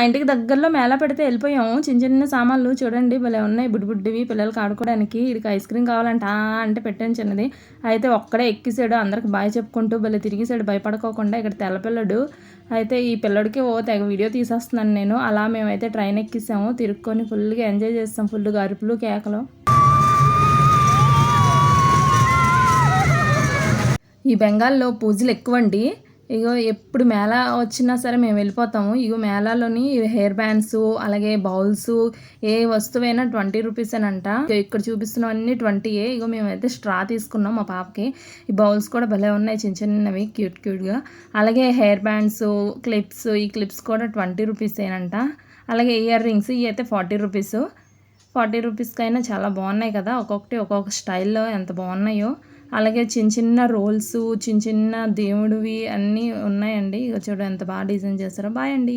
ఇంటికి దగ్గరలో మేళా పెడితే వెళ్ళిపోయాము. చిన్న చిన్న సామాన్లు చూడండి భలే ఉన్నాయి, బుడ్డి బుడ్డివి పిల్లలకి ఆడుకోవడానికి. వీడికి ఐస్ క్రీమ్ కావాలంట అంటే పెట్టాను చిన్నది. అయితే ఒక్కడే ఎక్కేసాడు, అందరికి బాయ్ చెప్పుకుంటూ భలే తిరిగేసాడు భయపడుకోకుండా. ఇక్కడ తెల్ల పిల్లడు అయితే ఈ పిల్లడికి తెగ వీడియో తీసేస్తున్నాను నేను. అలా మేమైతే ట్రైన్ ఎక్కిసాము, తిరుక్కొని ఫుల్గా ఎంజాయ్ చేస్తాం, ఫుల్గా అరుపులు కేకలు. ఈ బెంగాల్లో పూజలు ఎక్కువండి. ఇగో ఎప్పుడు మేళా వచ్చినా సరే మేము వెళ్ళిపోతాము. ఇగో మేళాలోని హెయిర్ బ్యాండ్స్, అలాగే బౌల్స్, ఏ వస్తువైనా 20 రూపీసేనంట. ఇక్కడ చూపిస్తున్నవన్నీ 20ఏ. ఇగో మేమైతే స్ట్రా తీసుకున్నాం మా పాపకి. ఈ బౌల్స్ కూడా భలే ఉన్నాయి, చిన్న చిన్నవి క్యూట్ క్యూట్గా. అలాగే హెయిర్ బ్యాండ్స్, క్లిప్స్, ఈ క్లిప్స్ కూడా 20 రూపీసేనంట. అలాగే ఇయర్ రింగ్స్ ఇవి అయితే 40 రూపీస్. 40 రూపీస్కైనా చాలా బాగున్నాయి కదా, ఒక్కొక్కటి ఒక్కొక్క స్టైల్లో ఎంత బాగున్నాయో. అలాగే చిన్న చిన్న రోల్స్, చిన్న చిన్న దేవుడివి అన్నీ ఉన్నాయండి. ఇక చూడ ఎంత బాగా డిజైన్ చేస్తారో. బాయ్ అండి.